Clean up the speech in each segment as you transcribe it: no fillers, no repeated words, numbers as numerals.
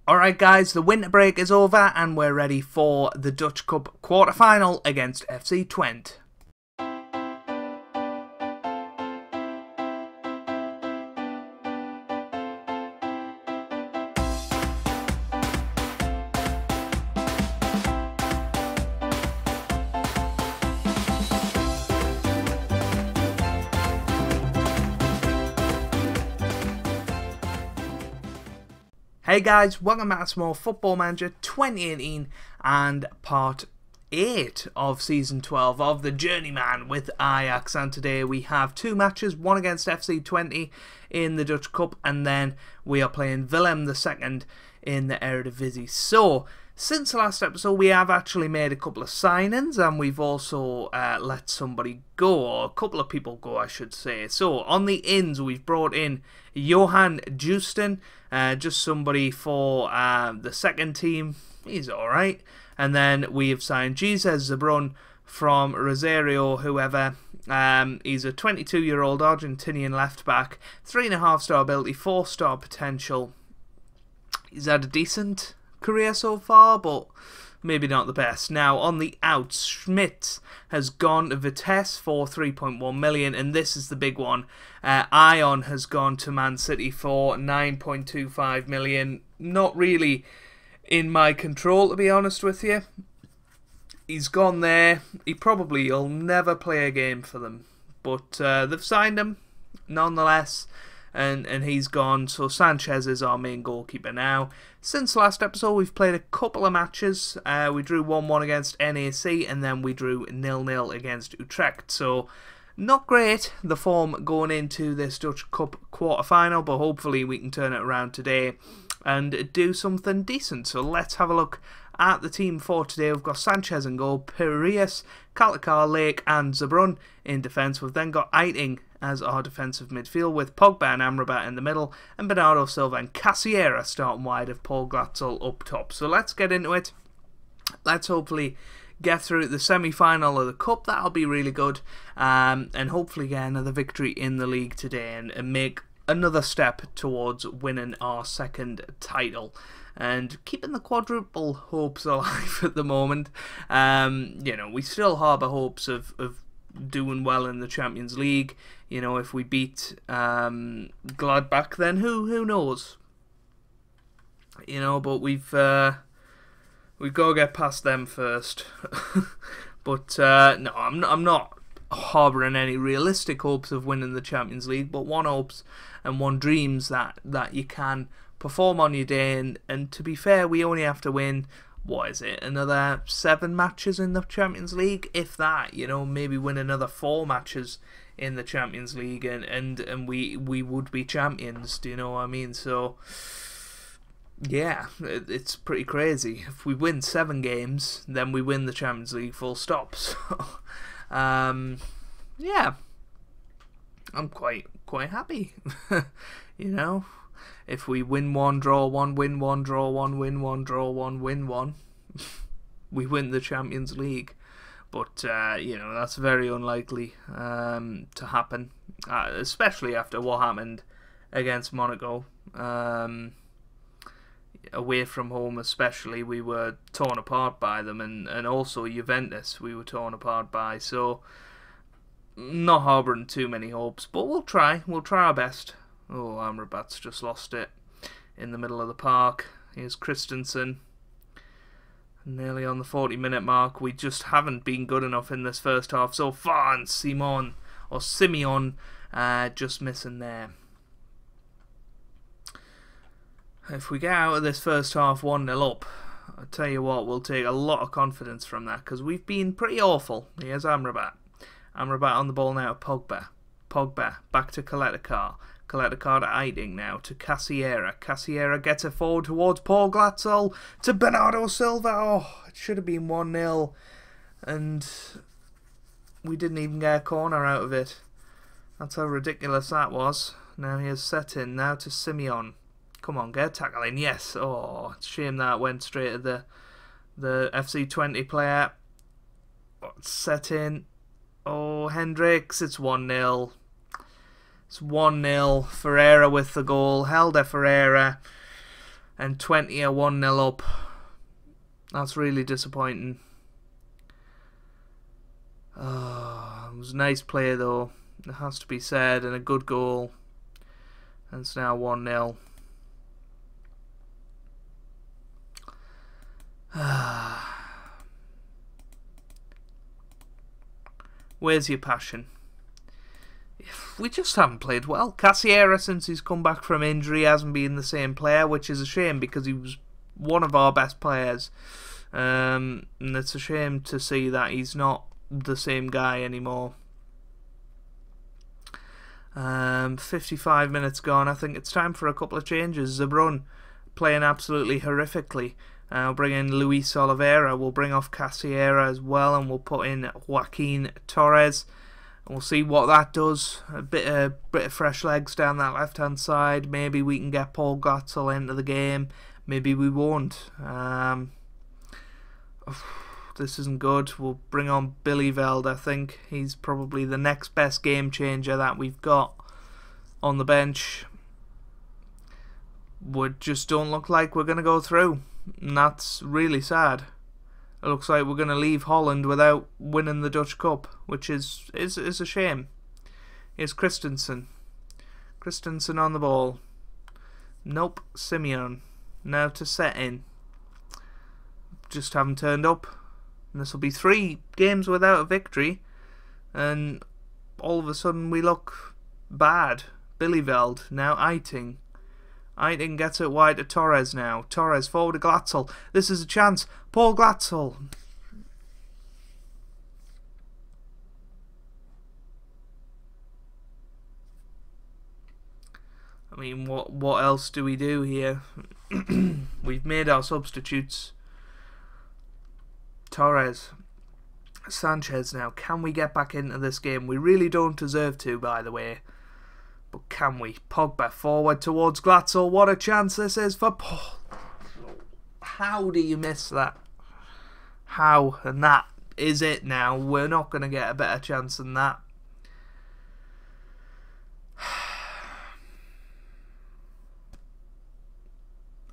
Alright guys, the winter break is over and we're ready for the Dutch Cup quarter-final against FC Twente. Hey guys, welcome back to Small Football Manager 2018 and part 8 of Season 12 of the Journeyman with Ajax, and today we have two matches, one against FC Twente in the Dutch Cup and then we are playing Willem II in the Eredivisie. So, since the last episode we have actually made a couple of signings and we've also let somebody go, or a couple of people go I should say. So, on the ins we've brought in Johan Justin, just somebody for the second team. He's alright. And then we have signed Jesus Zabrun from Rosario, whoever. He's a 22-year-old Argentinian left-back, 3.5-star ability, 4-star potential. He's had a decent career so far, but maybe not the best. Now, on the outs, Schmidt has gone to Vitesse for 3.1 million, and this is the big one. Ion has gone to Man City for 9.25 million. Not really in my control, to be honest with you. He's gone there. He'll never play a game for them, but they've signed him nonetheless. And he's gone, so Sanchez is our main goalkeeper now. Since last episode, we've played a couple of matches. We drew 1-1 against NAC, and then we drew 0-0 against Utrecht. So, not great, the form going into this Dutch Cup quarter-final, but hopefully we can turn it around today and do something decent. So, let's have a look at the team for today. We've got Sanchez in goal, Piraeus, Kaltakar, Lake and Zabrun in defence. We've then got Eiting as our defensive midfield, with Pogba and Amrabat in the middle, and Bernardo Silva and Cassiera starting wide of Paul Glatzel up top. So let's get into it. Let's hopefully get through the semi-final of the Cup. That'll be really good. And hopefully get another victory in the league today and make another step towards winning our second title. And keeping the quadruple hopes alive at the moment. You know, we still harbour hopes of doing well in the Champions League. You know, if we beat Gladbach, then who knows? You know, but we've got to get past them first. But no, I'm not harbouring any realistic hopes of winning the Champions League, but one hopes and one dreams that you can perform on your day. And to be fair, we only have to win, what is it, another 7 matches in the Champions League, if that. You know, maybe win another 4 matches in the Champions League, and we would be champions. Do you know what I mean? So yeah, it's pretty crazy. If we win 7 games, then we win the Champions League, full stop. So yeah, I'm quite happy. You know, if we win 1, draw 1, win 1, draw 1, win 1, draw 1, win 1, we win the Champions League. But, you know, that's very unlikely to happen, especially after what happened against Monaco. Away from home especially, we were torn apart by them, and also Juventus we were torn apart by. So, not harbouring too many hopes, but we'll try our best. Oh, Amrabat's just lost it in the middle of the park. Here's Christensen. Nearly on the 40-minute mark. We just haven't been good enough in this first half so far, and Simeon just missing there. If we get out of this first half 1-0 up, I'll tell you what, we'll take a lot of confidence from that, because we've been pretty awful. Here's Amrabat. Amrabat on the ball now, Pogba. Pogba, back to Kaltakar. Kaltakar to Eiting now, to Cassiera. Cassiera gets it forward towards Paul Glatzel, to Bernardo Silva. Oh, it should have been 1-0. And we didn't even get a corner out of it. That's how ridiculous that was. Now here's Setin, now to Simeon. Come on, get a tackle in. Yes. Oh, it's a shame that went straight at the FC Twente player. Setin. Oh, Hendricks, it's 1-0. It's 1-0. Ferreira with the goal. Helder Ferreira. and 20 are 1-0 up. That's really disappointing. It was a nice play though, it has to be said, and a good goal. And it's now 1-0. Where's your passion? We just haven't played well. Cassiera, since he's come back from injury, hasn't been the same player, which is a shame because he was one of our best players. And it's a shame to see that he's not the same guy anymore. 55 minutes gone. I think it's time for a couple of changes. Zabrun playing absolutely horrifically. We'll bring in Luis Oliveira. We'll bring off Cassiera as well, and we'll put in Joaquin Torres. And we'll see what that does. A bit of fresh legs down that left-hand side. Maybe we can get Paul Glatzel into the game. Maybe we won't. This isn't good. We'll bring on Billy Veld, I think. He's probably the next best game changer that we've got on the bench. We just don't look like we're going to go through. And that's really sad. It looks like we're going to leave Holland without winning the Dutch Cup, which is a shame. Here's Christensen. Christensen on the ball. Nope, Simeon. Now to set in. Just haven't turned up. And this will be 3 games without a victory. And all of a sudden we look bad. Billy Veld, now Eiting. Eiting gets it wide to Torres now. Torres forward to Glatzel. This is a chance. Paul Glatzel. I mean, what else do we do here? We've made our substitutes. Torres. Sanchez now. Can we get back into this game? We really don't deserve to, by the way. But can we? Pogba forward towards Glatzel. What a chance this is for Paul. How do you miss that? How? And that is it now. We're not going to get a better chance than that.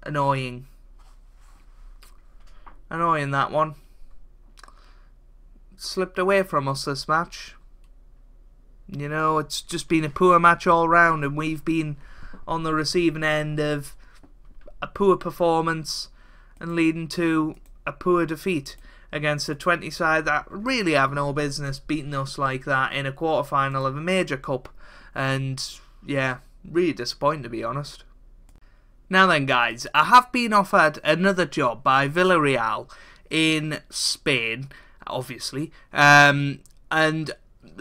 Annoying. Annoying, that one. Slipped away from us this match. You know, it's just been a poor match all round, and we've been on the receiving end of a poor performance and leading to a poor defeat against a 20 side that really have no business beating us like that in a quarter-final of a major cup. And yeah, really disappointing, to be honest. Now then, guys, I have been offered another job by Villarreal in Spain, obviously, and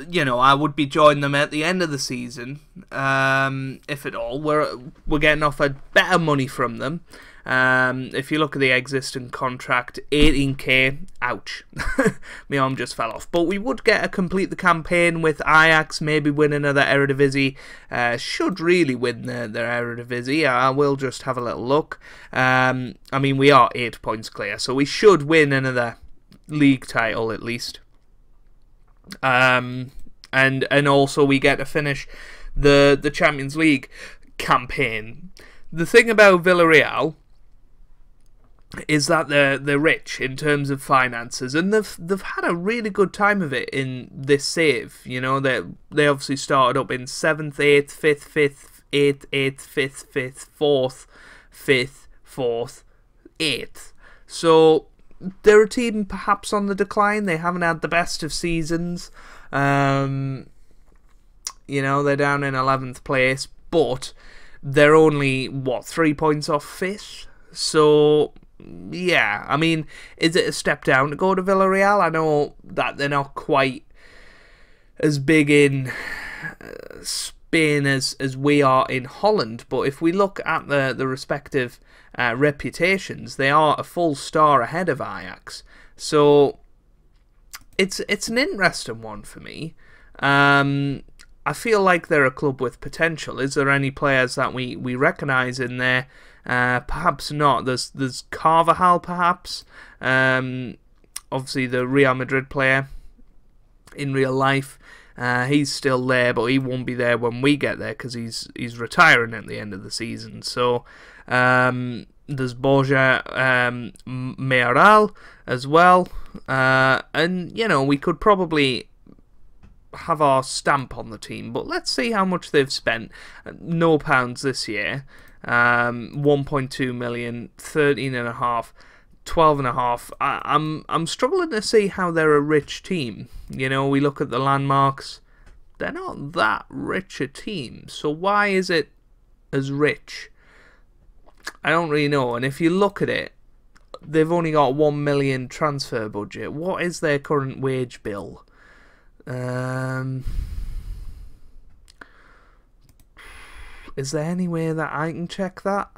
you know, I would be joining them at the end of the season, if at all. We're getting offered better money from them. If you look at the existing contract, 18k, ouch, my arm just fell off. But we would get to complete the campaign with Ajax, maybe win another Eredivisie. Should really win their Eredivisie. I will just have a little look. I mean, we are 8 points clear, so we should win another league title at least. And also we get to finish the Champions League campaign. The thing about Villarreal is that they're rich in terms of finances, and they've had a really good time of it in this save. You know, they obviously started up in 7th, 8th, 5th, 5th, 8th, 8th, 5th, 5th, 4th, 5th, 4th, 8th. So they're a team perhaps on the decline. They haven't had the best of seasons. You know, they're down in 11th place, but they're only, what, 3 points off 5th? So, yeah, I mean, is it a step down to go to Villarreal? I know that they're not quite as big in Spain as we are in Holland, but if we look at the respective reputations, they are a full star ahead of Ajax. So it's an interesting one for me. I feel like they're a club with potential. Is there any players that we recognise in there? Perhaps not. There's Carvajal, perhaps. Obviously the Real Madrid player in real life. He's still there, but he won't be there when we get there because he's retiring at the end of the season. So no, There's Borja Mayoral as well. And, you know, we could probably have our stamp on the team. But let's see how much they've spent. No pounds this year. 1.2 million, 13.5, 12.5. I'm struggling to see how they're a rich team. You know, we look at the landmarks. They're not that rich a team. So why is it as rich? I don't really know. And if you look at it, they've only got 1 million transfer budget. What is their current wage bill? Is there any way that I can check that?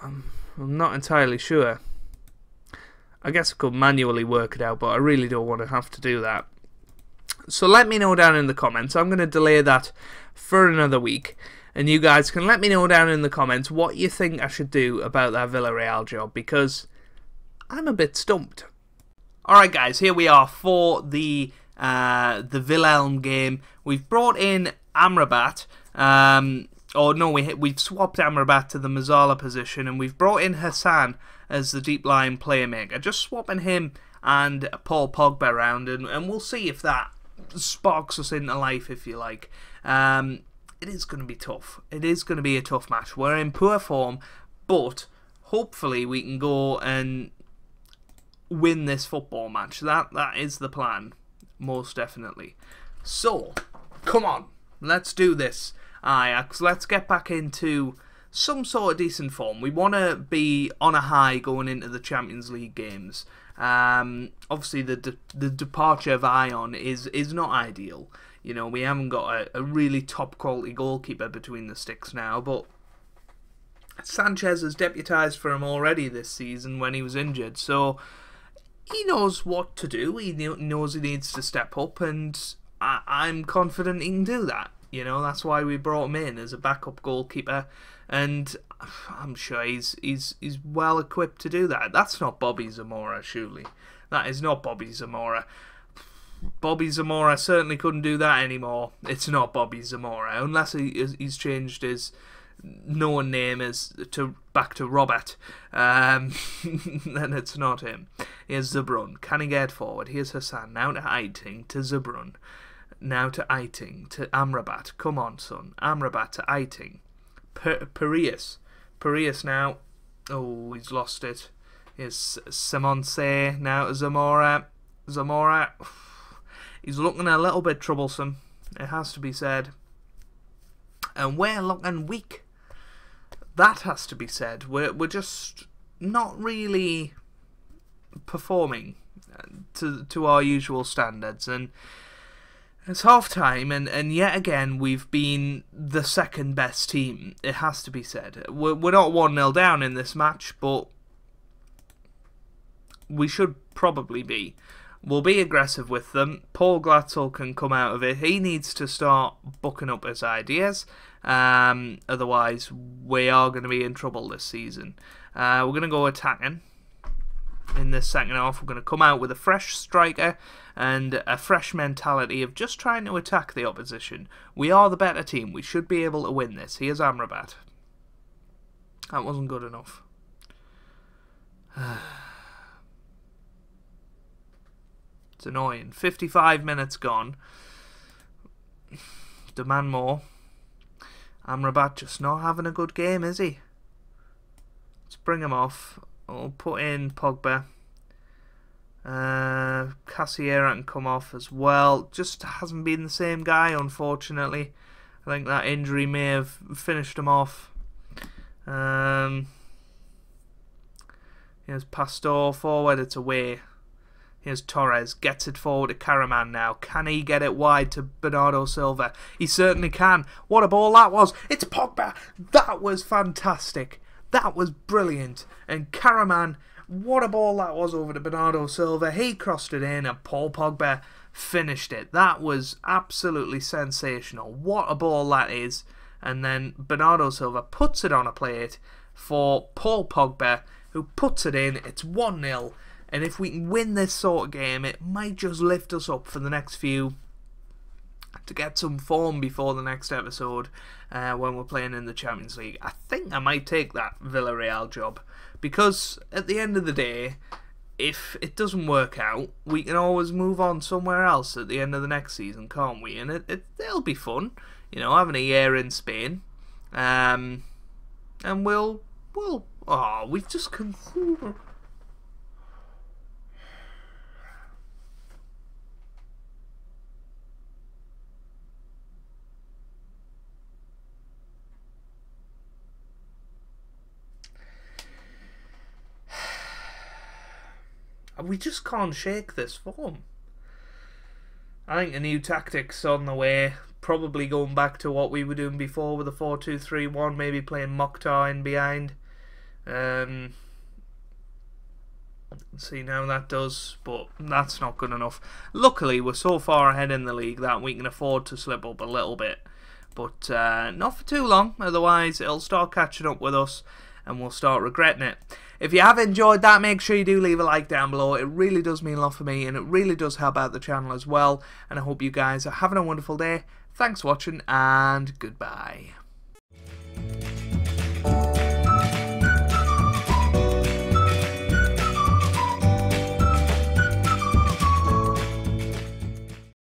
I'm not entirely sure. I guess I could manually work it out, but I really don't want to have to do that. So let me know down in the comments. I'm going to delay that for another week. And you guys can let me know down in the comments what you think I should do about that Villarreal job, because I'm a bit stumped. Alright guys, here we are for the Wilhelm game. We've brought in Amrabat. We've swapped Amrabat to the Mazzala position, and we've brought in Hassan as the deep line playmaker. Just swapping him and Paul Pogba around, and we'll see if that sparks us into life, if you like. It is going to be tough. It is going to be a tough match. We're in poor form, but hopefully we can go and win this football match. That is the plan, most definitely. So, come on, let's do this, Ajax. Let's get back into some sort of decent form. We want to be on a high going into the Champions League games. Obviously, the departure of Ion is not ideal. You know, we haven't got a really top quality goalkeeper between the sticks now, but Sanchez has deputised for him already this season when he was injured, so he knows what to do. He knows he needs to step up, and I'm confident he can do that. You know, that's why we brought him in as a backup goalkeeper, and I'm sure he's well equipped to do that. That's not Bobby Zamora, surely. That is not Bobby Zamora. Bobby Zamora certainly couldn't do that anymore. It's not Bobby Zamora, unless he's changed his known name back to Robert. Then it's not him. Here's Zabrun. Can he get forward? Here's Hassan. Now to Eiting, to Zabrun. Now to Eiting, to Amrabat. Come on, son. Amrabat to Eiting. Piraeus. Piraeus now. Oh, he's lost it. Here's Simonse. Now to Zamora. Zamora. He's looking a little bit troublesome, it has to be said. And we're looking weak. That has to be said. We're just not really performing to our usual standards. And it's half time, and yet again we've been the second best team. It has to be said. We're not 1-0 down in this match, but we should probably be. We'll be aggressive with them. Paul Glatzel can come out of it. He needs to start booking up his ideas. Otherwise, we are going to be in trouble this season. We're going to go attacking in this second half. We're going to come out with a fresh striker and a fresh mentality of just trying to attack the opposition. We are the better team. We should be able to win this. Here's Amrabat. That wasn't good enough. It's annoying. 55 minutes gone. Demand more. Amrabat just not having a good game, is he? Let's bring him off. We'll put in Pogba. Casiera can come off as well. Just hasn't been the same guy, unfortunately. I think that injury may have finished him off. Here's Pastor forward. It's away. Here's Torres, gets it forward to Karaman now. Can he get it wide to Bernardo Silva? He certainly can. What a ball that was. It's Pogba. That was fantastic. That was brilliant. And Karaman, what a ball that was over to Bernardo Silva. He crossed it in and Paul Pogba finished it. That was absolutely sensational. What a ball that is. And then Bernardo Silva puts it on a plate for Paul Pogba, who puts it in. It's 1-0. And if we can win this sort of game, it might just lift us up for the next few. to get some form before the next episode when we're playing in the Champions League. I think I might take that Villarreal job, because at the end of the day, if it doesn't work out, we can always move on somewhere else at the end of the next season, can't we? And it'll be fun, you know, having a year in Spain. And we've just concluded. We just can't shake this form. I think a new tactic's on the way. Probably going back to what we were doing before with the 4-2-3-1, maybe playing Mokhtar in behind. See how that does, but that's not good enough. Luckily, we're so far ahead in the league that we can afford to slip up a little bit. But not for too long, otherwise it'll start catching up with us and we'll start regretting it. If you have enjoyed that, make sure you do leave a like down below. It really does mean a lot for me, and it really does help out the channel as well. And I hope you guys are having a wonderful day. Thanks for watching, and goodbye.